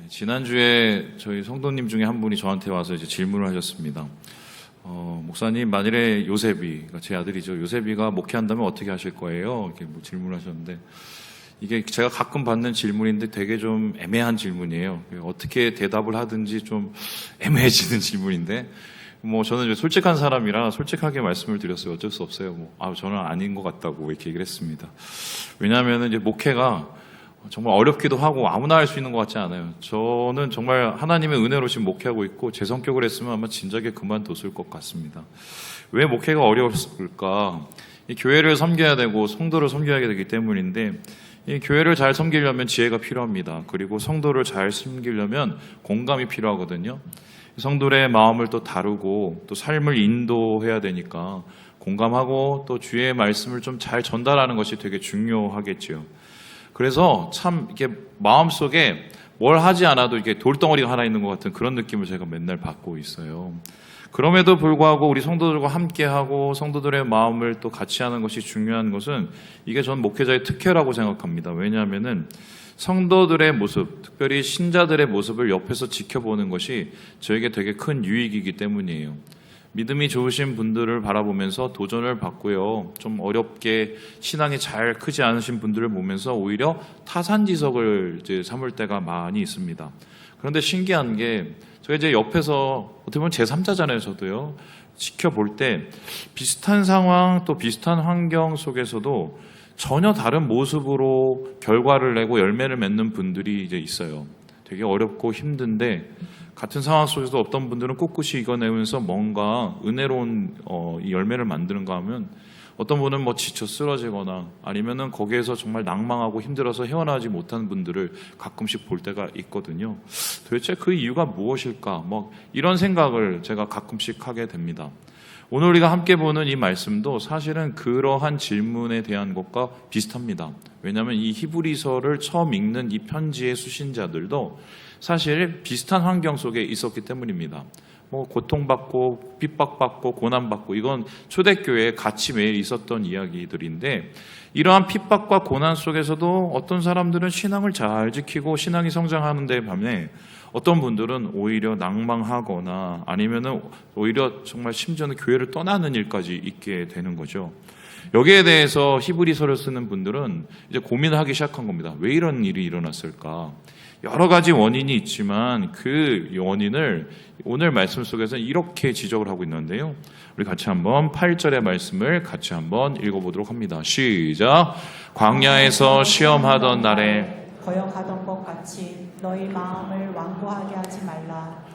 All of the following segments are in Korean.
지난주에 저희 성도님 중에 한 분이 저한테 와서 이제 질문을 하셨습니다. 목사님, 만일에 요셉이, 제 아들이죠. 요셉이가 목회한다면 어떻게 하실 거예요? 이렇게 뭐 질문을 하셨는데, 이게 제가 가끔 받는 질문인데 되게 좀 애매한 질문이에요. 어떻게 대답을 하든지 좀 애매해지는 질문인데, 저는 이제 솔직한 사람이라 솔직하게 말씀을 드렸어요. 어쩔 수 없어요. 저는 아닌 것 같다고 이렇게 얘기를 했습니다. 왜냐하면 이제 목회가 정말 어렵기도 하고 아무나 할 수 있는 것 같지 않아요. 저는 정말 하나님의 은혜로 지금 목회하고 있고 제 성격을 했으면 아마 진작에 그만뒀을 것 같습니다. 왜 목회가 어려웠을까? 이 교회를 섬겨야 되고 성도를 섬겨야 되기 때문인데, 이 교회를 잘 섬기려면 지혜가 필요합니다. 그리고 성도를 잘 섬기려면 공감이 필요하거든요. 성도의 마음을 또 다루고 또 삶을 인도해야 되니까 공감하고 또 주의 말씀을 좀 잘 전달하는 것이 되게 중요하겠지요. 그래서 참 이게 마음속에 뭘 하지 않아도 이렇게 돌덩어리가 하나 있는 것 같은 그런 느낌을 제가 맨날 받고 있어요. 그럼에도 불구하고 우리 성도들과 함께하고 성도들의 마음을 또 같이 하는 것이 중요한 것은 이게 전 목회자의 특혜라고 생각합니다. 왜냐하면은 성도들의 모습, 특별히 신자들의 모습을 옆에서 지켜보는 것이 저에게 되게 큰 유익이기 때문이에요. 믿음이 좋으신 분들을 바라보면서 도전을 받고요. 좀 어렵게 신앙이 잘 크지 않으신 분들을 보면서 오히려 타산지석을 이제 삼을 때가 많이 있습니다. 그런데 신기한 게 제가 이제 옆에서 어떻게 보면 제3자잖아요. 저도요. 지켜볼 때 비슷한 상황 또 비슷한 환경 속에서도 전혀 다른 모습으로 결과를 내고 열매를 맺는 분들이 이제 있어요. 되게 어렵고 힘든데 같은 상황 속에서 어떤 분들은 꿋꿋이 이겨내면서 뭔가 은혜로운 이 열매를 만드는가 하면 어떤 분은 지쳐 쓰러지거나 아니면은 거기에서 정말 낭망하고 힘들어서 헤어나지 못하는 분들을 가끔씩 볼 때가 있거든요. 도대체 그 이유가 무엇일까? 이런 생각을 제가 가끔씩 하게 됩니다. 오늘 우리가 함께 보는 이 말씀도 사실은 그러한 질문에 대한 것과 비슷합니다. 왜냐하면 이 히브리서를 처음 읽는 이 편지의 수신자들도 사실 비슷한 환경 속에 있었기 때문입니다. 고통받고 핍박받고 고난받고 이건 초대교회에 같이 매일 있었던 이야기들인데, 이러한 핍박과 고난 속에서도 어떤 사람들은 신앙을 잘 지키고 신앙이 성장하는 데 반면에 어떤 분들은 오히려 낭망하거나 아니면은 오히려 정말 심지어는 교회를 떠나는 일까지 있게 되는 거죠. 여기에 대해서 히브리서를 쓰는 분들은 이제 고민을 하기 시작한 겁니다. 왜 이런 일이 일어났을까? 여러 가지 원인이 있지만 그 원인을 오늘 말씀 속에서는 이렇게 지적을 하고 있는데요. 우리 같이 한번 8절의 말씀을 같이 한번 읽어보도록 합니다. 시작! 광야에서 시험하던 날에 거역하던 것 같이 너희 마음을 완고하게 하지 말라.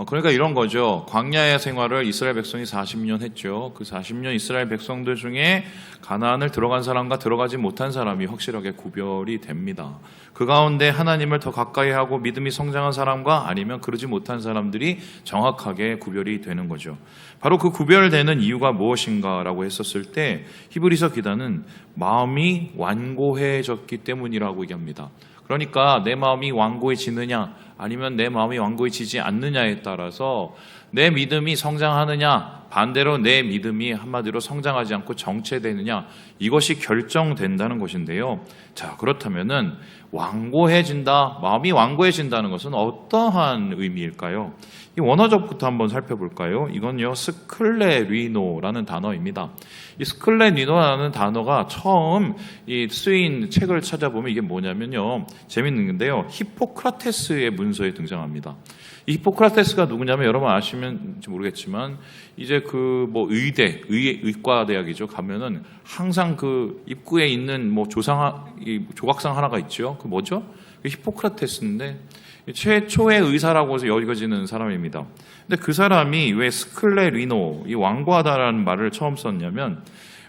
그러니까 이런 거죠. 광야의 생활을 이스라엘 백성이 40년 했죠. 그 40년 이스라엘 백성들 중에 가나안을 들어간 사람과 들어가지 못한 사람이 확실하게 구별이 됩니다. 그 가운데 하나님을 더 가까이 하고 믿음이 성장한 사람과 아니면 그러지 못한 사람들이 정확하게 구별이 되는 거죠. 바로 그 구별되는 이유가 무엇인가라고 했었을 때 히브리서 기자는 마음이 완고해졌기 때문이라고 얘기합니다. 그러니까 내 마음이 완고해지느냐 아니면 내 마음이 완고해지지 않느냐에 따라서 내 믿음이 성장하느냐, 반대로 내 믿음이 한마디로 성장하지 않고 정체되느냐, 이것이 결정된다는 것인데요. 자, 그렇다면은 완고해진다, 마음이 완고해진다는 것은 어떠한 의미일까요? 이 원어적부터 한번 살펴볼까요? 이건요, 스클레리노라는 단어입니다. 이 스클레리노라는 단어가 처음 이 쓰인 책을 찾아보면 이게 뭐냐면요, 재밌는 건데요, 히포크라테스의 문서에 등장합니다. 이 히포크라테스가 누구냐면 여러분 아시는지 모르겠지만 이제 의과대학이죠. 가면은 항상 그 입구에 있는 조각상 하나가 있죠. 그 뭐죠? 히포크라테스인데 최초의 의사라고 여겨지는 사람입니다. 근데 그 사람이 왜 스클레리노, 이 완고하다라는 말을 처음 썼냐면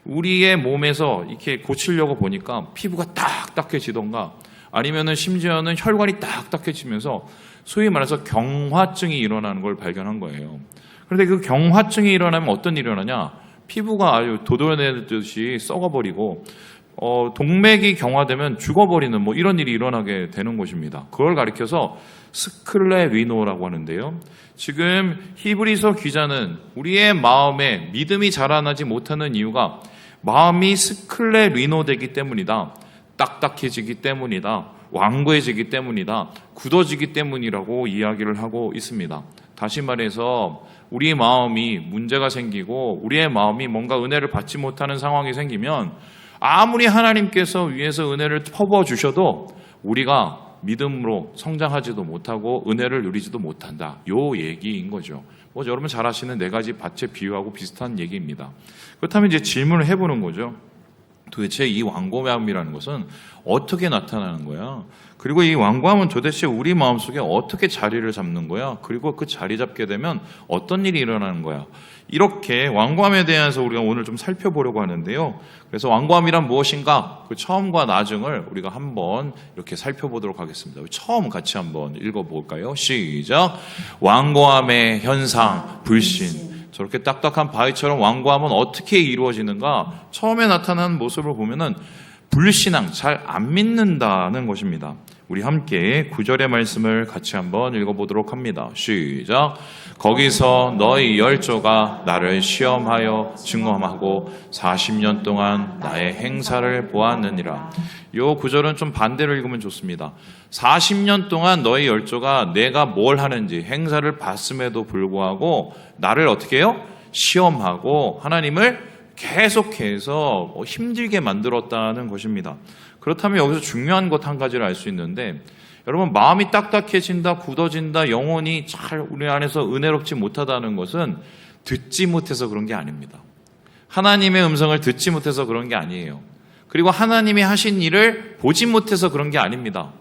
우리의 몸에서 이렇게 고치려고 보니까 피부가 딱딱해지던가 아니면은 심지어는 혈관이 딱딱해지면서 소위 말해서 경화증이 일어나는 걸 발견한 거예요. 그런데 그 경화증이 일어나면 어떤 일이 일어나냐? 피부가 아주 도도내듯이 썩어버리고 동맥이 경화되면 죽어버리는 이런 일이 일어나게 되는 것입니다. 그걸 가리켜서 스클레리노라고 하는데요. 지금 히브리서 기자는 우리의 마음에 믿음이 자라나지 못하는 이유가 마음이 스클레리노 되기 때문이다. 딱딱해지기 때문이다. 완고해지기 때문이다. 굳어지기 때문이라고 이야기를 하고 있습니다. 다시 말해서 우리 마음이 문제가 생기고 우리의 마음이 뭔가 은혜를 받지 못하는 상황이 생기면 아무리 하나님께서 위에서 은혜를 퍼부어주셔도 우리가 믿음으로 성장하지도 못하고 은혜를 누리지도 못한다. 요 얘기인 거죠. 여러분 잘 아시는 네 가지 밭의 비유하고 비슷한 얘기입니다. 그렇다면 이제 질문을 해보는 거죠. 도대체 이 완고함이라는 것은 어떻게 나타나는 거야? 그리고 이 완고함은 도대체 우리 마음속에 어떻게 자리를 잡는 거야? 그리고 그 자리 잡게 되면 어떤 일이 일어나는 거야? 이렇게 완고함에 대해서 우리가 오늘 좀 살펴보려고 하는데요. 그래서 완고함이란 무엇인가? 그 처음과 나중을 우리가 한번 이렇게 살펴보도록 하겠습니다. 처음 같이 한번 읽어볼까요? 시작. 완고함의 현상, 불신. 저렇게 딱딱한 바위처럼 완고함은 어떻게 이루어지는가? 처음에 나타나는 모습을 보면은 불신앙, 잘 안 믿는다는 것입니다. 우리 함께 9절의 말씀을 같이 한번 읽어보도록 합니다. 시작. 거기서 너희 열조가 나를 시험하여 증험하고 40년 동안 나의 행사를 보았느니라. 요 9절은 좀 반대로 읽으면 좋습니다. 40년 동안 너희 열조가 내가 뭘 하는지 행사를 봤음에도 불구하고 나를 어떻게 해요? 시험하고 하나님을 계속해서 힘들게 만들었다는 것입니다. 그렇다면 여기서 중요한 것 한 가지를 알 수 있는데, 여러분 마음이 딱딱해진다, 굳어진다, 영혼이 잘 우리 안에서 은혜롭지 못하다는 것은 듣지 못해서 그런 게 아닙니다. 하나님의 음성을 듣지 못해서 그런 게 아니에요. 그리고 하나님이 하신 일을 보지 못해서 그런 게 아닙니다.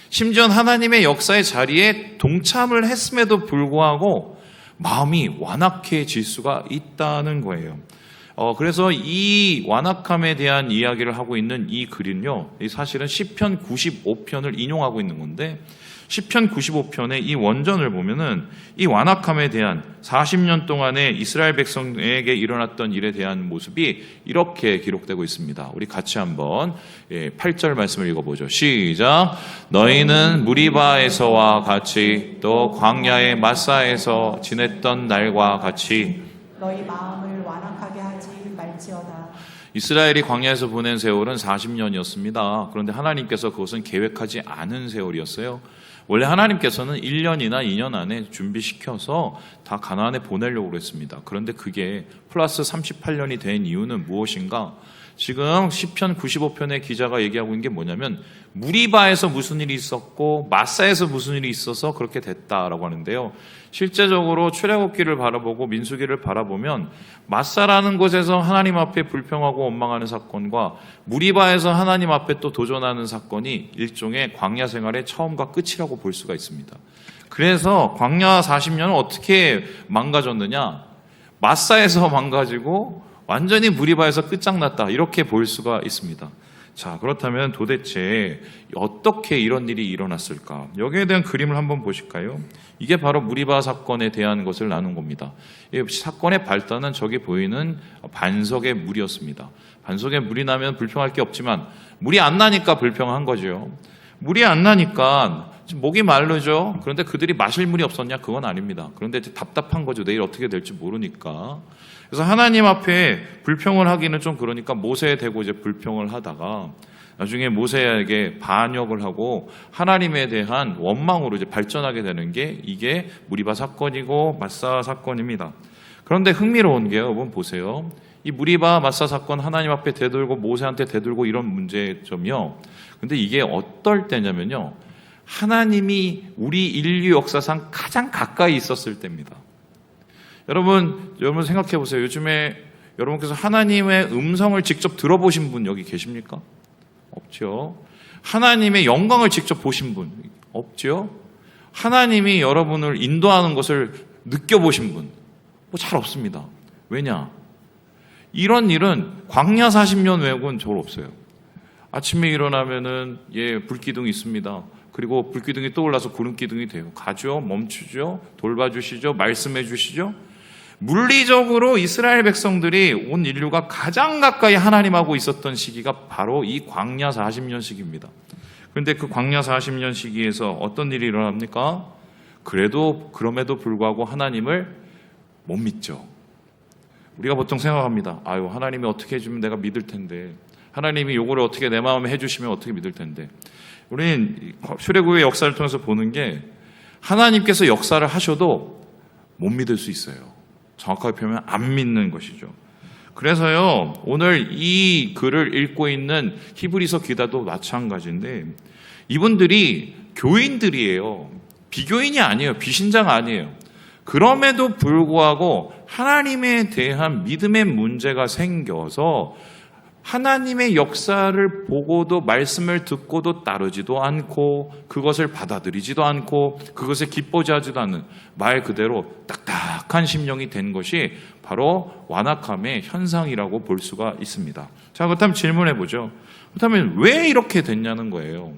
심지어 하나님의 역사의 자리에 동참을 했음에도 불구하고 마음이 완악해질 수가 있다는 거예요. 그래서 이 완악함에 대한 이야기를 하고 있는 이 글은요, 사실은 시편 95편을 인용하고 있는 건데, 시편 95편의 이 원전을 보면은 이 완악함에 대한 40년 동안의 이스라엘 백성에게 일어났던 일에 대한 모습이 이렇게 기록되고 있습니다. 우리 같이 한번 8절 말씀을 읽어보죠. 시작. 너희는 무리바에서와 같이 또 광야의 마사에서 지냈던 날과 같이 너희 마음을 완악하게 하지 말지어다. 이스라엘이 광야에서 보낸 세월은 40년이었습니다. 그런데 하나님께서 그것은 계획하지 않은 세월이었어요. 원래 하나님께서는 1년이나 2년 안에 준비시켜서 다 가나안에 보내려고 그랬습니다. 그런데 그게 플러스 38년이 된 이유는 무엇인가? 지금 시편 95편의 기자가 얘기하고 있는 게 뭐냐면 무리바에서 무슨 일이 있었고 마사에서 무슨 일이 있어서 그렇게 됐다라고 하는데요. 실제적으로 출애굽기를 바라보고 민수기를 바라보면 마사라는 곳에서 하나님 앞에 불평하고 원망하는 사건과 무리바에서 하나님 앞에 또 도전하는 사건이 일종의 광야 생활의 처음과 끝이라고 볼 수가 있습니다. 그래서 광야 40년은 어떻게 망가졌느냐? 마사에서 망가지고 완전히 무리바에서 끝장났다, 이렇게 볼 수가 있습니다. 자, 그렇다면 도대체 어떻게 이런 일이 일어났을까? 여기에 대한 그림을 한번 보실까요? 이게 바로 무리바 사건에 대한 것을 나눈 겁니다. 이 사건의 발단은 저기 보이는 반석의 물이었습니다. 반석에 물이 나면 불평할 게 없지만 물이 안 나니까 불평한 거죠. 물이 안 나니까 목이 마르죠. 그런데 그들이 마실 물이 없었냐? 그건 아닙니다. 그런데 이제 답답한 거죠. 내일 어떻게 될지 모르니까. 그래서 하나님 앞에 불평을 하기는 좀 그러니까 모세에 대고 이제 불평을 하다가 나중에 모세에게 반역을 하고 하나님에 대한 원망으로 이제 발전하게 되는 게 이게 무리바 사건이고 마사 사건입니다. 그런데 흥미로운 게 여러분 보세요. 이 무리바 마사 사건 하나님 앞에 대들고 모세한테 대들고 이런 문제점이요. 근데 이게 어떨 때냐면요. 하나님이 우리 인류 역사상 가장 가까이 있었을 때입니다. 여러분 생각해 보세요. 요즘에 여러분께서 하나님의 음성을 직접 들어보신 분 여기 계십니까? 없죠. 하나님의 영광을 직접 보신 분 없죠. 하나님이 여러분을 인도하는 것을 느껴보신 분 잘 없습니다. 왜냐? 이런 일은 광야 40년 외고는 절 없어요. 아침에 일어나면은 불기둥이 있습니다. 그리고 불기둥이 떠올라서 구름기둥이 돼요. 가죠, 멈추죠, 돌봐주시죠, 말씀해 주시죠. 물리적으로 이스라엘 백성들이 온 인류가 가장 가까이 하나님하고 있었던 시기가 바로 이 광야 40년 시기입니다. 그런데 그 광야 40년 시기에서 어떤 일이 일어납니까? 그럼에도 불구하고 하나님을 못 믿죠. 우리가 보통 생각합니다. 하나님이 어떻게 해주면 내가 믿을 텐데, 하나님이 요거를 어떻게 내 마음에 해주시면 어떻게 믿을 텐데. 우리는 출애굽의 역사를 통해서 보는 게 하나님께서 역사를 하셔도 못 믿을 수 있어요. 정확하게 표현하면 안 믿는 것이죠. 그래서요, 오늘 이 글을 읽고 있는 히브리서 기자도 마찬가지인데 이분들이 교인들이에요. 비교인이 아니에요. 비신자가 아니에요. 그럼에도 불구하고 하나님에 대한 믿음의 문제가 생겨서 하나님의 역사를 보고도 말씀을 듣고도 따르지도 않고 그것을 받아들이지도 않고 그것에 기뻐지 하지도 않는 말 그대로 딱딱한 심령이 된 것이 바로 완악함의 현상이라고 볼 수가 있습니다. 자, 그렇다면 질문해 보죠. 그렇다면 왜 이렇게 됐냐는 거예요.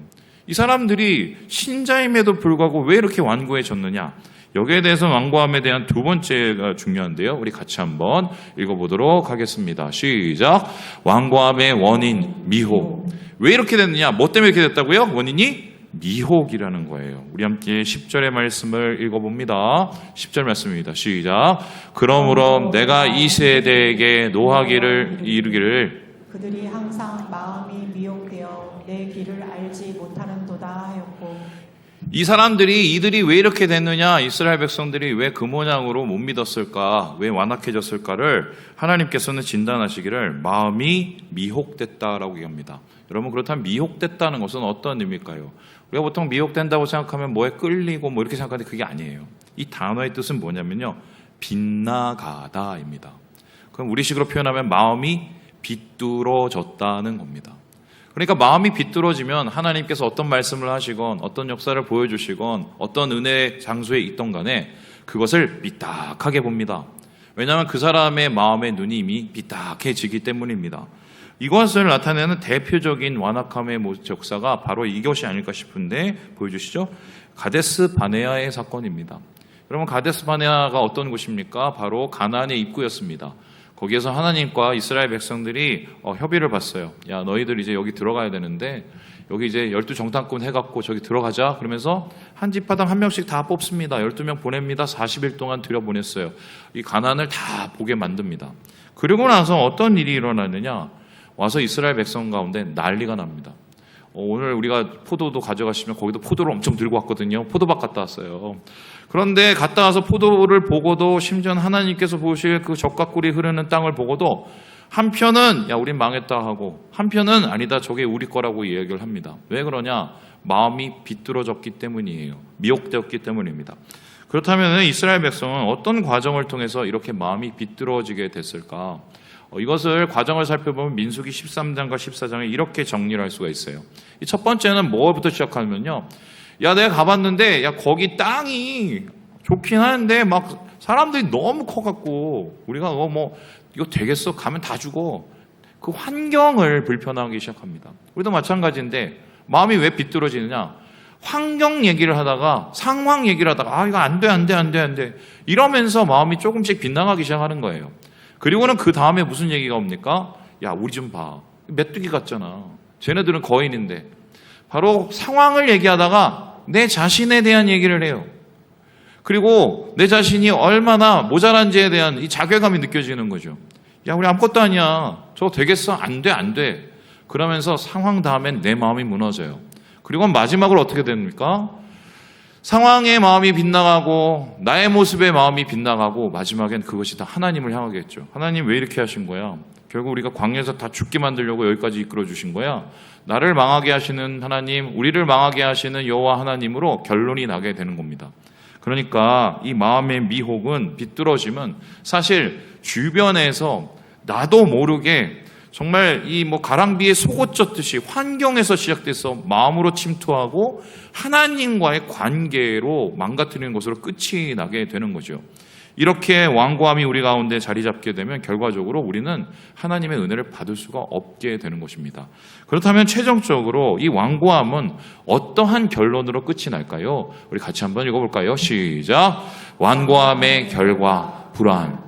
이 사람들이 신자임에도 불구하고 왜 이렇게 완고해졌느냐? 여기에 대해서 완고함에 대한 두 번째가 중요한데요. 우리 같이 한번 읽어보도록 하겠습니다. 시작. 완고함의 원인 미혹. 왜 이렇게 됐느냐? 뭐 때문에 이렇게 됐다고요? 원인이 미혹이라는 거예요. 우리 함께 10절의 말씀을 읽어봅니다. 10절 말씀입니다. 시작. 그러므로 내가 이 세대에게 노하기를 이르기를 그들이 항상 마음이 미혹되어 내 길을 알지 못하는도다 하였고 이 사람들이 이들이 왜 이렇게 됐느냐, 이스라엘 백성들이 왜 그 모양으로 못 믿었을까, 왜 완악해졌을까를 하나님께서는 진단하시기를 마음이 미혹됐다라고 얘기합니다. 여러분, 그렇다면 미혹됐다는 것은 어떤 의미일까요? 우리가 보통 미혹된다고 생각하면 뭐에 끌리고 뭐 이렇게 생각하는데 그게 아니에요. 이 단어의 뜻은 뭐냐면요, 빗나가다입니다. 그럼 우리식으로 표현하면 마음이 비뚤어졌다는 겁니다. 그러니까 마음이 비뚤어지면 하나님께서 어떤 말씀을 하시건 어떤 역사를 보여주시건 어떤 은혜의 장소에 있던 간에 그것을 삐딱하게 봅니다. 왜냐하면 그 사람의 마음의 눈이 이미 삐딱해지기 때문입니다. 이것을 나타내는 대표적인 완악함의 역사가 바로 이것이 아닐까 싶은데 보여주시죠. 가데스 바네아의 사건입니다. 여러분, 가데스 바네아가 어떤 곳입니까? 바로 가나안의 입구였습니다. 거기에서 하나님과 이스라엘 백성들이 협의를 봤어요. 야, 너희들 이제 여기 들어가야 되는데 여기 이제 12정탐꾼 해갖고 저기 들어가자. 그러면서 한 집마당 한 명씩 다 뽑습니다. 12명 보냅니다. 40일 동안 들여보냈어요. 이 가나안을 다 보게 만듭니다. 그리고 나서 어떤 일이 일어나느냐, 와서 이스라엘 백성 가운데 난리가 납니다. 오늘 우리가 포도도 가져가시면 거기도 포도를 엄청 들고 왔거든요. 포도밭 갔다 왔어요. 그런데 갔다 와서 포도를 보고도 심지어 하나님께서 보실 그 젖과 꿀이 흐르는 땅을 보고도 한편은 야, 우린 망했다 하고 한편은 아니다, 저게 우리 거라고 이야기를 합니다. 왜 그러냐? 마음이 비뚤어졌기 때문이에요. 미혹되었기 때문입니다. 그렇다면 이스라엘 백성은 어떤 과정을 통해서 이렇게 마음이 비뚤어지게 됐을까? 이것을 과정을 살펴보면 민수기 13장과 14장에 이렇게 정리를 할 수가 있어요. 이 첫 번째는 뭐부터 시작하면요, 야, 내가 가봤는데 야, 거기 땅이 좋긴 하는데 막 사람들이 너무 커갖고 우리가 이거 되겠어? 가면 다 죽어. 그 환경을 불편하기 시작합니다. 우리도 마찬가지인데 마음이 왜 비뚤어지느냐? 환경 얘기를 하다가 상황 얘기를 하다가 이거 안 돼 이러면서 마음이 조금씩 빗나가기 시작하는 거예요. 그리고는 그 다음에 무슨 얘기가 옵니까? 야, 우리 좀 봐. 메뚜기 같잖아. 쟤네들은 거인인데. 바로 상황을 얘기하다가 내 자신에 대한 얘기를 해요. 그리고 내 자신이 얼마나 모자란지에 대한 이 자괴감이 느껴지는 거죠. 야, 우리 아무것도 아니야. 저거 되겠어? 안 돼. 그러면서 상황 다음엔 내 마음이 무너져요. 그리고 마지막으로 어떻게 됩니까? 상황의 마음이 빗나가고 나의 모습의 마음이 빗나가고 마지막엔 그것이 다 하나님을 향하겠죠. 하나님 왜 이렇게 하신 거야? 결국 우리가 광야에서 다 죽게 만들려고 여기까지 이끌어 주신 거야. 나를 망하게 하시는 하나님, 우리를 망하게 하시는 여호와 하나님으로 결론이 나게 되는 겁니다. 그러니까 이 마음의 미혹은, 비뚤어짐은 사실 주변에서 나도 모르게 정말 이 가랑비에 속옷 젖듯이 환경에서 시작돼서 마음으로 침투하고 하나님과의 관계로 망가뜨리는 것으로 끝이 나게 되는 거죠. 이렇게 완고함이 우리 가운데 자리 잡게 되면 결과적으로 우리는 하나님의 은혜를 받을 수가 없게 되는 것입니다. 그렇다면 최종적으로 이 완고함은 어떠한 결론으로 끝이 날까요? 우리 같이 한번 읽어볼까요? 시작. 완고함의 결과 불안.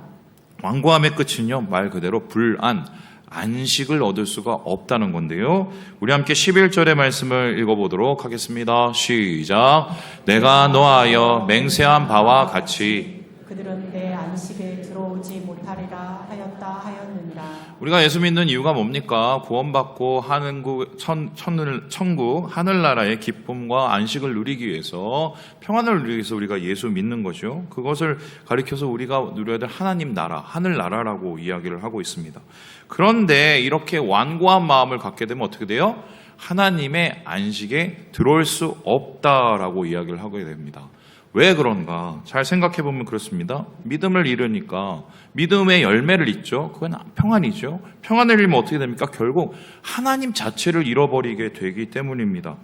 완고함의 끝은요, 말 그대로 불안, 안식을 얻을 수가 없다는 건데요. 우리 함께 11절의 말씀을 읽어보도록 하겠습니다. 시작. 내가 노하여 맹세한 바와 같이 그들은 내 안식에 들어오지 못하리라 하였다 하였느니라. 우리가 예수 믿는 이유가 뭡니까? 구원받고 천국, 하늘나라의 기쁨과 안식을 누리기 위해서, 평안을 누리기 위해서 우리가 예수 믿는 거죠. 그것을 가리켜서 우리가 누려야 될 하나님 나라, 하늘나라라고 이야기를 하고 있습니다. 그런데 이렇게 완고한 마음을 갖게 되면 어떻게 돼요? 하나님의 안식에 들어올 수 없다라고 이야기를 하게 됩니다. 왜 그런가? 잘 생각해 보면 그렇습니다. 믿음을 잃으니까 믿음의 열매를 잊죠. 그건 평안이죠. 평안을 잃으면 어떻게 됩니까? 결국 하나님 자체를 잃어버리게 되기 때문입니다.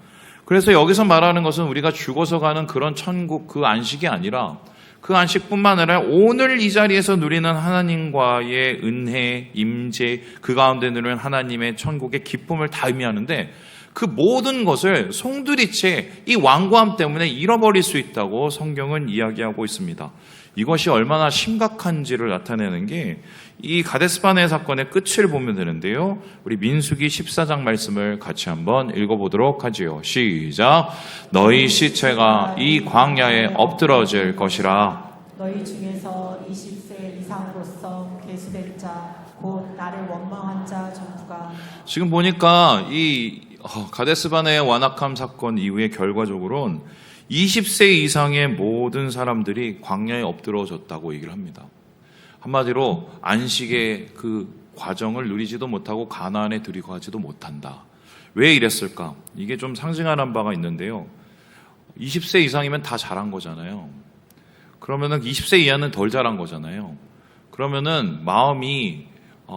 그래서 여기서 말하는 것은 우리가 죽어서 가는 그런 천국, 그 안식이 아니라 그 안식뿐만 아니라 오늘 이 자리에서 누리는 하나님과의 은혜, 임재, 그 가운데 누리는 하나님의 천국의 기쁨을 다 의미하는데, 그 모든 것을 송두리째 이 완고함 때문에 잃어버릴 수 있다고 성경은 이야기하고 있습니다. 이것이 얼마나 심각한지를 나타내는 게 이 가데스바네 사건의 끝을 보면 되는데요. 우리 민수기 14장 말씀을 같이 한번 읽어보도록 하지요. 시작. 너희 시체가 이 광야에 엎드러질 것이라. 너희 중에서 20세 이상으로서 계수된 자 곧 나를 원망한 자 전부가. 지금 보니까 이 가데스바네의 완악함 사건 이후에 결과적으로는 20세 이상의 모든 사람들이 광야에 엎드러졌다고 얘기를 합니다. 한마디로 안식의 그 과정을 누리지도 못하고 가나안에 들어가지도 못한다. 왜 이랬을까? 이게 좀 상징하는 바가 있는데요. 20세 이상이면 다 잘한 거잖아요. 그러면은 20세 이하는 덜 잘한 거잖아요. 그러면은 마음이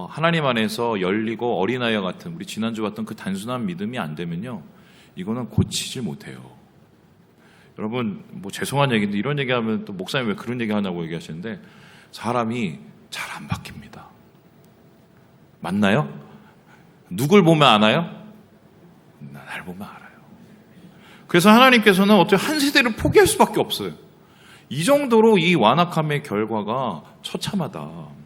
하나님 안에서 열리고 어린아이와 같은, 우리 지난주 봤던 그 단순한 믿음이 안 되면요, 이거는 고치질 못해요. 여러분, 뭐 죄송한 얘기인데 이런 얘기하면 또 목사님 왜 그런 얘기 하냐고 얘기하시는데, 사람이 잘 안 바뀝니다. 맞나요? 누굴 보면 아나요? 날 보면 알아요. 그래서 하나님께서는 어떻게 한 세대를 포기할 수밖에 없어요. 이 정도로 이 완악함의 결과가 처참하다.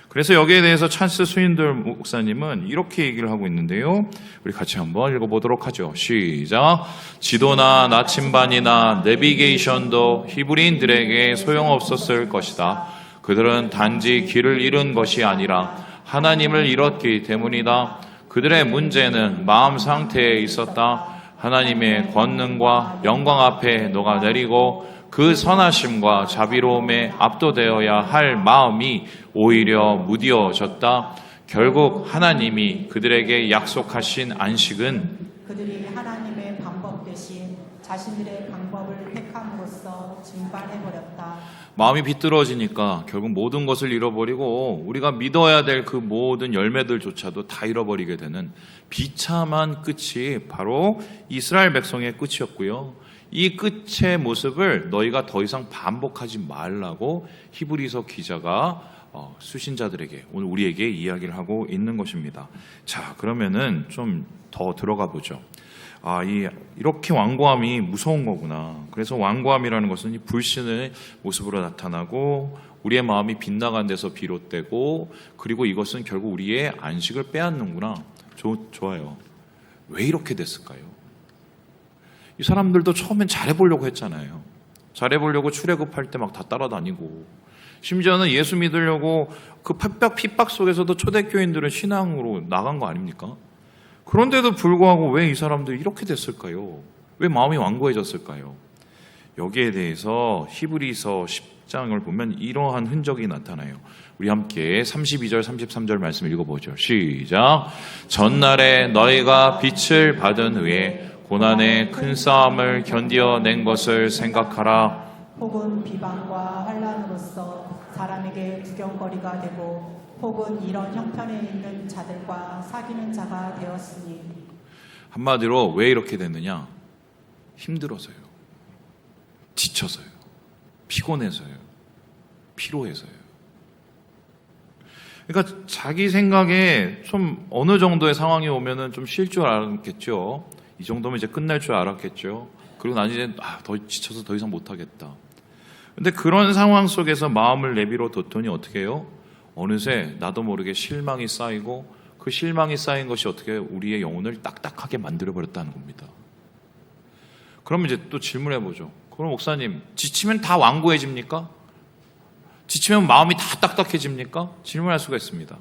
그래서 여기에 대해서 찰스 스윈들 목사님은 이렇게 얘기를 하고 있는데요. 우리 같이 한번 읽어보도록 하죠. 시작. 지도나 나침반이나 내비게이션도 히브리인들에게 소용없었을 것이다. 그들은 단지 길을 잃은 것이 아니라 하나님을 잃었기 때문이다. 그들의 문제는 마음 상태에 있었다. 하나님의 권능과 영광 앞에 녹아내리고 그 선하심과 자비로움에 압도되어야 할 마음이 오히려 무디어졌다. 결국 하나님이 그들에게 약속하신 안식은 그들이 하나님의 방법 대신 자신들의 방법을 택함으로써 증발해버렸다. 마음이 비뚤어지니까 결국 모든 것을 잃어버리고 우리가 믿어야 될 그 모든 열매들조차도 다 잃어버리게 되는 비참한 끝이 바로 이스라엘 백성의 끝이었고요. 이 끝의 모습을 너희가 더 이상 반복하지 말라고 히브리서 기자가 수신자들에게, 오늘 우리에게 이야기를 하고 있는 것입니다. 자, 그러면은 좀 더 들어가 보죠. 이렇게 완고함이 무서운 거구나. 그래서 완고함이라는 것은 이 불신의 모습으로 나타나고 우리의 마음이 빗나간 데서 비롯되고, 그리고 이것은 결국 우리의 안식을 빼앗는구나. 좋아요. 왜 이렇게 됐을까요? 이 사람들도 처음엔 잘해보려고 했잖아요. 잘해보려고 출애굽할 때 막 다 따라다니고, 심지어는 예수 믿으려고 그 핍박 속에서도 초대교인들은 신앙으로 나간 거 아닙니까? 그런데도 불구하고 왜 이 사람들이 이렇게 됐을까요? 왜 마음이 완고해졌을까요? 여기에 대해서 히브리서 10장을 보면 이러한 흔적이 나타나요. 우리 함께 32절 33절 말씀 읽어보죠. 시작. 전날에 너희가 빛을 받은 후에 고난의 큰 싸움을 견디어낸 것을 생각하라. 혹은 비방과 환난으로서 사람에게 구경거리가 되고 혹은 이런 형편에 있는 자들과 사귀는 자가 되었으니. 한마디로 왜 이렇게 됐느냐? 힘들어서요. 지쳐서요. 피곤해서요. 피로해서요. 그러니까 자기 생각에 좀 어느 정도의 상황이 오면은 좀 쉴 줄 알았겠죠. 이 정도면 이제 끝날 줄 알았겠죠. 그리고 난 이제 더 지쳐서 더 이상 못하겠다. 근데 그런 상황 속에서 마음을 내비로 뒀더니 어떻게 해요? 어느새 나도 모르게 실망이 쌓이고, 그 실망이 쌓인 것이 어떻게 우리의 영혼을 딱딱하게 만들어버렸다는 겁니다. 그럼 이제 또 질문해보죠. 그럼 목사님, 지치면 다 완고해집니까? 지치면 마음이 다 딱딱해집니까? 질문할 수가 있습니다.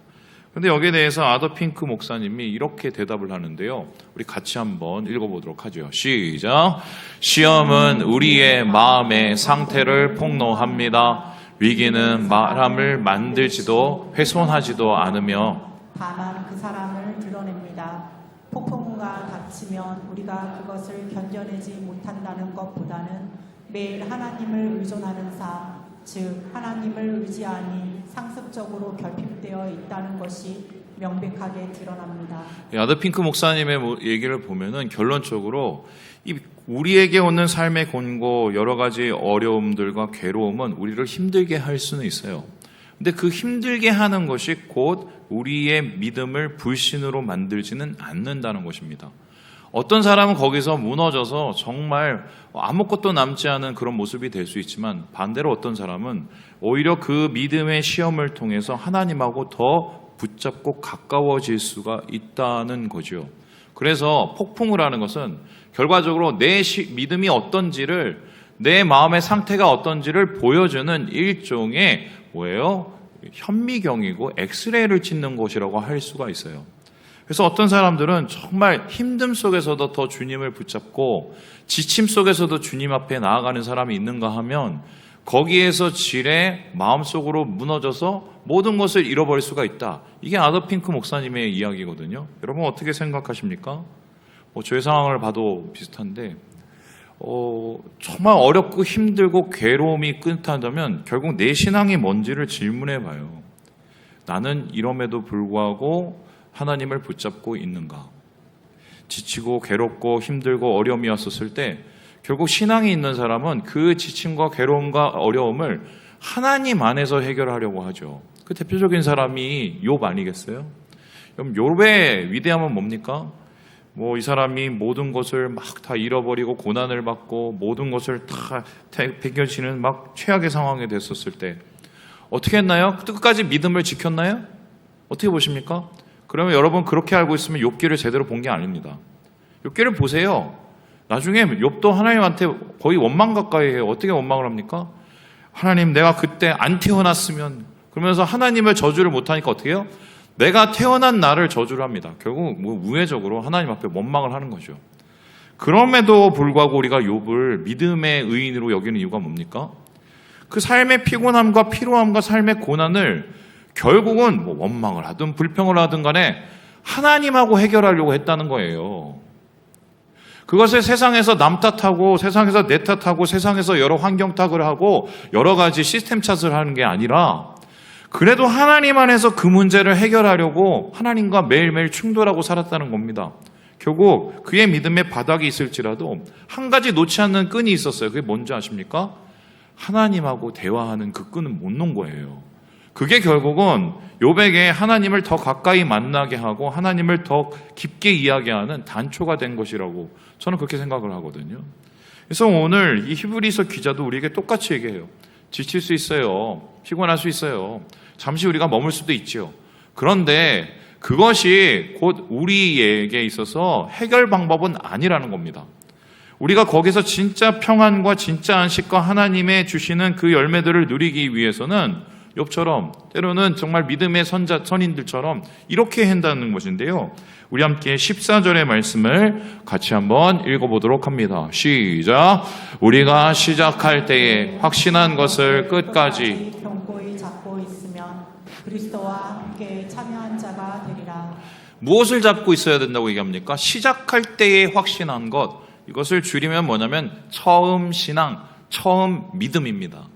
근데 여기에 대해서 아더 핑크 목사님이 이렇게 대답을 하는데요. 우리 같이 한번 읽어보도록 하죠. 시작. 시험은 우리의 마음의 상태를 폭로합니다. 위기는 사람을 만들지도 훼손하지도 않으며 다만 그 사람을 드러냅니다. 폭풍우가 닥치면 우리가 그것을 견뎌내지 못한다는 것보다는 매일 하나님을 의존하는 삶, 즉 하나님을 의지하니 상습적으로 결핍되어 있다는 것이 명백하게 드러납니다. 아더 핑크 목사님의 얘기를 보면은 결론적으로 우리에게 오는 삶의 곤고, 여러 가지 어려움들과 괴로움은 우리를 힘들게 할 수는 있어요. 근데 그 힘들게 하는 것이 곧 우리의 믿음을 불신으로 만들지는 않는다는 것입니다. 어떤 사람은 거기서 무너져서 정말 아무것도 남지 않은 그런 모습이 될 수 있지만, 반대로 어떤 사람은 오히려 그 믿음의 시험을 통해서 하나님하고 더 붙잡고 가까워질 수가 있다는 거죠. 그래서 폭풍을 하는 것은 결과적으로 내 믿음이 어떤지를, 내 마음의 상태가 어떤지를 보여주는 일종의 뭐예요? 현미경이고 엑스레이를 찍는 것이라고 할 수가 있어요. 그래서 어떤 사람들은 정말 힘듦 속에서도 더 주님을 붙잡고 지침 속에서도 주님 앞에 나아가는 사람이 있는가 하면 거기에서 지레 마음속으로 무너져서 모든 것을 잃어버릴 수가 있다. 이게 아더 핑크 목사님의 이야기거든요. 여러분 어떻게 생각하십니까? 저의 상황을 봐도 비슷한데 정말 어렵고 힘들고 괴로움이 끝한다면 결국 내 신앙이 뭔지를 질문해 봐요. 나는 이럼에도 불구하고 하나님을 붙잡고 있는가? 지치고 괴롭고 힘들고 어려움이 왔었을 때 결국 신앙이 있는 사람은 그 지침과 괴로움과 어려움을 하나님 안에서 해결하려고 하죠. 그 대표적인 사람이 욥 아니겠어요? 그럼 욥의 위대함은 뭡니까? 이 사람이 모든 것을 막 다 잃어버리고 고난을 받고 모든 것을 다 배겨지는 막 최악의 상황에 됐었을 때 어떻게 했나요? 끝까지 믿음을 지켰나요? 어떻게 보십니까? 그러면 여러분 그렇게 알고 있으면 욥기를 제대로 본 게 아닙니다. 욥기를 보세요. 나중에 욥도 하나님한테 거의 원망 가까이 해요. 어떻게 원망을 합니까? 하나님, 내가 그때 안 태어났으면, 그러면서 하나님을 저주를 못하니까 어떻게 해요? 내가 태어난 나를 저주를 합니다. 결국 우회적으로 하나님 앞에 원망을 하는 거죠. 그럼에도 불구하고 우리가 욥을 믿음의 의인으로 여기는 이유가 뭡니까? 그 삶의 피곤함과 피로함과 삶의 고난을 결국은 원망을 하든 불평을 하든 간에 하나님하고 해결하려고 했다는 거예요. 그것을 세상에서 남 탓하고 세상에서 내 탓하고 세상에서 여러 환경 탓을 하고 여러 가지 시스템 탓을 하는 게 아니라 그래도 하나님 안에서 그 문제를 해결하려고 하나님과 매일매일 충돌하고 살았다는 겁니다. 결국 그의 믿음의 바닥이 있을지라도 한 가지 놓지 않는 끈이 있었어요. 그게 뭔지 아십니까? 하나님하고 대화하는 그 끈은 못 놓은 거예요. 그게 결국은 욥에게 하나님을 더 가까이 만나게 하고 하나님을 더 깊게 이야기하는 단초가 된 것이라고 저는 그렇게 생각을 하거든요. 그래서 오늘 이 히브리서 기자도 우리에게 똑같이 얘기해요. 지칠 수 있어요. 피곤할 수 있어요. 잠시 우리가 머물 수도 있죠. 그런데 그것이 곧 우리에게 있어서 해결 방법은 아니라는 겁니다. 우리가 거기서 진짜 평안과 진짜 안식과 하나님의 주시는 그 열매들을 누리기 위해서는 욥처럼 때로는 정말 믿음의 선인들처럼 이렇게 한다는 것인데요. 우리 함께 14절의 말씀을 같이 한번 읽어보도록 합니다. 시작. 우리가 시작할 때에 확신한 것을 끝까지 견고히 잡고 있으면 그리스도와 함께 참여한 자가 되리라. 무엇을 잡고 있어야 된다고 얘기합니까? 시작할 때에 확신한 것. 이것을 줄이면 뭐냐면 처음 신앙, 처음 믿음입니다.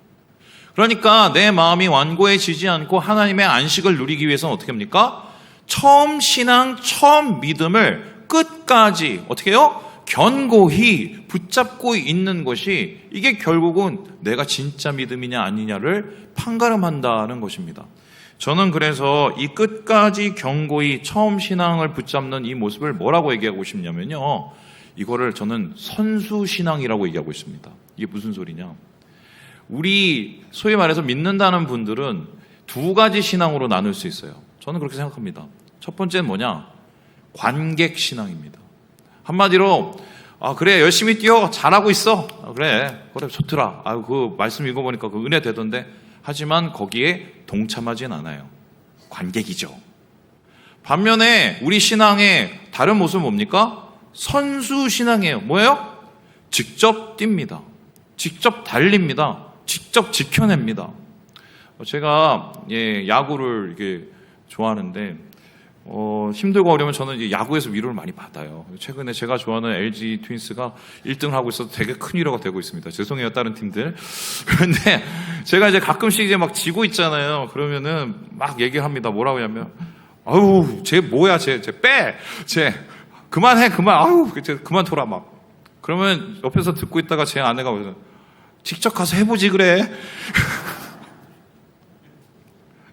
그러니까 내 마음이 완고해지지 않고 하나님의 안식을 누리기 위해서는 어떻게 합니까? 처음 신앙, 처음 믿음을 끝까지 어떻게 해요? 견고히 붙잡고 있는 것이 이게 결국은 내가 진짜 믿음이냐 아니냐를 판가름한다는 것입니다. 저는 그래서 이 끝까지 견고히 처음 신앙을 붙잡는 이 모습을 뭐라고 얘기하고 싶냐면요. 이거를 저는 선수신앙이라고 얘기하고 있습니다. 이게 무슨 소리냐? 우리 소위 말해서 믿는다는 분들은 두 가지 신앙으로 나눌 수 있어요. 저는 그렇게 생각합니다. 첫 번째는 뭐냐? 관객 신앙입니다. 한마디로 그래 열심히 뛰어 잘하고 있어. 그래 좋더라. 그 말씀 읽어보니까 그 은혜 되던데. 하지만 거기에 동참하진 않아요. 관객이죠. 반면에 우리 신앙의 다른 모습은 뭡니까? 선수 신앙이에요. 뭐예요? 직접 뜁니다. 직접 달립니다. 직접 지켜냅니다. 제가 야구를 이게 좋아하는데 힘들고 어려우면 저는 이제 야구에서 위로를 많이 받아요. 최근에 제가 좋아하는 LG 트윈스가 1등을 하고 있어서 되게 큰 위로가 되고 있습니다. 죄송해요, 다른 팀들. 그런데 제가 이제 가끔씩 이제 막 지고 있잖아요. 그러면은 막 얘기를 합니다. 뭐라고 하냐면, 아유, 쟤 뭐야, 쟤 그만해, 아유, 쟤 그만둬라, 막. 그러면 옆에서 듣고 있다가 제 아내가 그래서 직접 가서 해보지, 그래.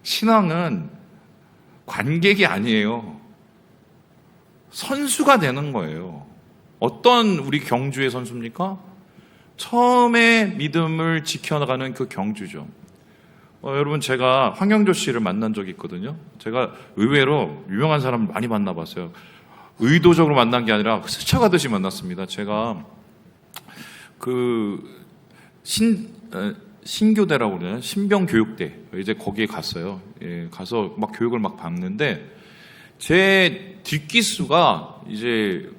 신앙은 관객이 아니에요. 선수가 되는 거예요. 어떤 우리 경주의 선수입니까? 처음에 믿음을 지켜나가는 그 경주죠. 여러분, 제가 황영조 씨를 만난 적이 있거든요. 제가 의외로 유명한 사람을 많이 만나봤어요. 의도적으로 만난 게 아니라 스쳐가듯이 만났습니다. 제가 신교대라고 그러나요? 신병교육대. 이제 거기에 갔어요. 가서 막 교육을 막 받는데, 제 뒷기수가 이제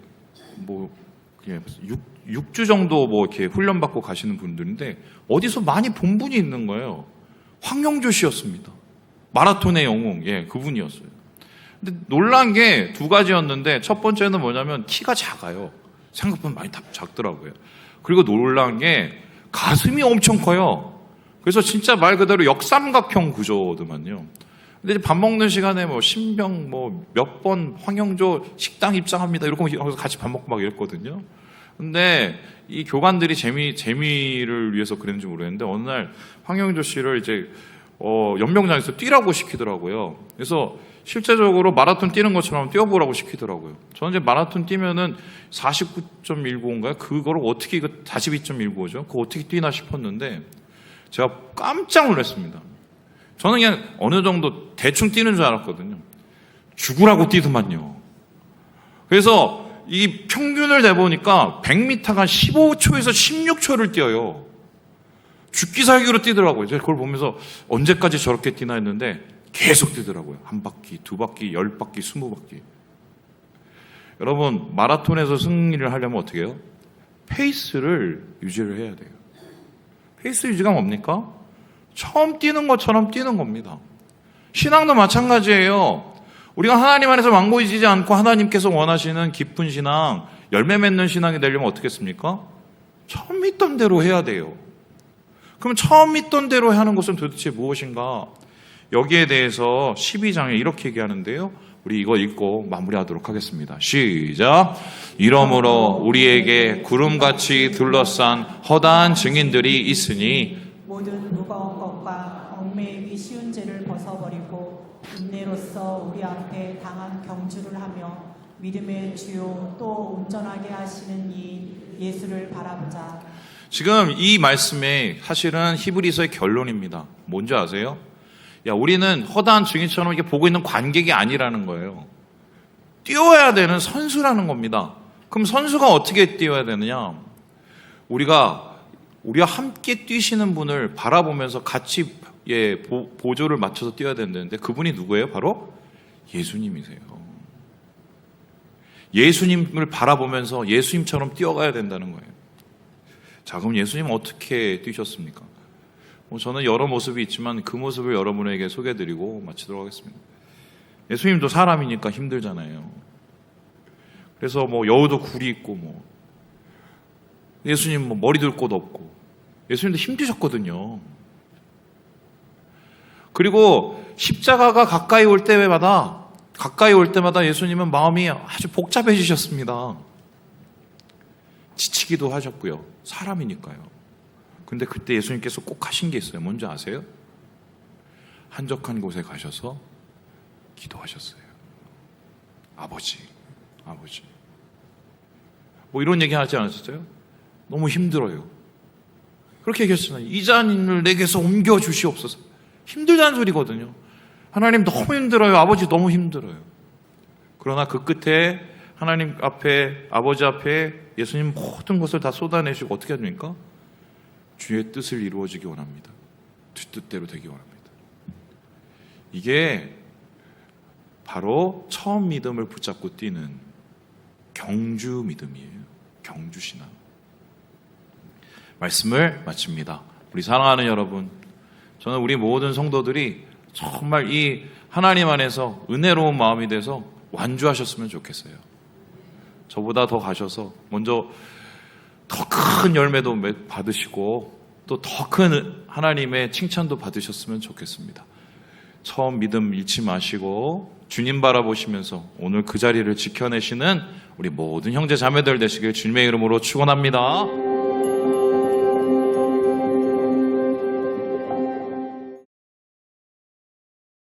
6주 정도 이렇게 훈련받고 가시는 분들인데, 어디서 많이 본 분이 있는 거예요. 황영조 씨였습니다. 마라톤의 영웅. 그분이었어요. 근데 놀란 게 두 가지였는데, 첫 번째는 뭐냐면 키가 작아요. 생각보다 많이 작더라고요. 그리고 놀란 게 가슴이 엄청 커요. 그래서 진짜 말 그대로 역삼각형 구조더만요. 근데 이제 밥 먹는 시간에 신병 몇 번 황영조 식당 입장합니다. 이러고 같이 밥 먹고 막 이랬거든요. 근데 이 교관들이 재미를 위해서 그랬는지 모르겠는데, 어느 날 황영조 씨를 이제 연병장에서 뛰라고 시키더라고요. 그래서 실제적으로 마라톤 뛰는 것처럼 뛰어보라고 시키더라고요. 저는 이제 마라톤 뛰면은 49.195인가요? 그거를 어떻게 42.195죠? 그거 어떻게 뛰나 싶었는데, 제가 깜짝 놀랐습니다. 저는 그냥 어느 정도 대충 뛰는 줄 알았거든요. 죽으라고 뛰더만요. 그래서 이 평균을 내보니까 100m가 15초에서 16초를 뛰어요. 죽기 살기로 뛰더라고요. 제가 그걸 보면서 언제까지 저렇게 뛰나 했는데 계속 뛰더라고요. 한 바퀴, 두 바퀴, 10바퀴, 20바퀴. 여러분, 마라톤에서 승리를 하려면 어떻게 해요? 페이스를 유지를 해야 돼요. 페이스 유지가 뭡니까? 처음 뛰는 것처럼 뛰는 겁니다. 신앙도 마찬가지예요. 우리가 하나님 안에서 완고해지지 않고 하나님께서 원하시는 깊은 신앙, 열매 맺는 신앙이 되려면 어떻게 했습니까? 처음 믿던 대로 해야 돼요. 그럼 처음 믿던 대로 하는 것은 도대체 무엇인가? 여기에 대해서 12장에 이렇게 얘기하는데요. 우리 이거 읽고 마무리하도록 하겠습니다. 시작. 이러므로 우리에게 구름같이 둘러싼 허다한 증인들이 있으니 모든 무거운 것과 얽매이기 쉬운 죄를 벗어버리고 인내로써 우리 앞에 당한 경주를 하며 믿음의 주요 또 온전하게 하시는 이 예수를 바라보자. 지금 이 말씀에 사실은 히브리서의 결론입니다. 뭔지 아세요? 우리는 허다한 증인처럼 이렇게 보고 있는 관객이 아니라는 거예요. 뛰어야 되는 선수라는 겁니다. 그럼 선수가 어떻게 뛰어야 되느냐? 우리가 함께 뛰시는 분을 바라보면서 같이 보조를 맞춰서 뛰어야 된다는데, 그분이 누구예요? 바로 예수님이세요. 예수님을 바라보면서 예수님처럼 뛰어가야 된다는 거예요. 자, 그럼 예수님은 어떻게 뛰셨습니까? 저는 여러 모습이 있지만 그 모습을 여러분에게 소개해드리고 마치도록 하겠습니다. 예수님도 사람이니까 힘들잖아요. 그래서 여우도 굴이 있고 예수님 머리 둘 곳 없고 예수님도 힘드셨거든요. 그리고 십자가가 가까이 올 때마다 예수님은 마음이 아주 복잡해지셨습니다. 지치기도 하셨고요. 사람이니까요. 근데 그때 예수님께서 꼭 하신 게 있어요. 뭔지 아세요? 한적한 곳에 가셔서 기도하셨어요. 아버지. 이런 얘기 하지 않으셨어요? 너무 힘들어요. 그렇게 얘기했잖아요. 이 잔을 내게서 옮겨 주시옵소서. 힘들다는 소리거든요. 하나님 너무 힘들어요. 아버지 너무 힘들어요. 그러나 그 끝에 하나님 앞에, 아버지 앞에 예수님 모든 것을 다 쏟아내시고 어떻게 합니까? 주의 뜻을 이루어지기 원합니다. 주 뜻대로 되기 원합니다. 이게 바로 처음 믿음을 붙잡고 뛰는 경주 믿음이에요. 경주 신앙. 말씀을 마칩니다. 우리 사랑하는 여러분, 저는 우리 모든 성도들이 정말 이 하나님 안에서 은혜로운 마음이 돼서 완주하셨으면 좋겠어요. 저보다 더 가셔서 먼저 더 큰 열매도 받으시고 또 더 큰 하나님의 칭찬도 받으셨으면 좋겠습니다. 처음 믿음 잃지 마시고 주님 바라보시면서 오늘 그 자리를 지켜내시는 우리 모든 형제 자매들 되시길 주님의 이름으로 축원합니다.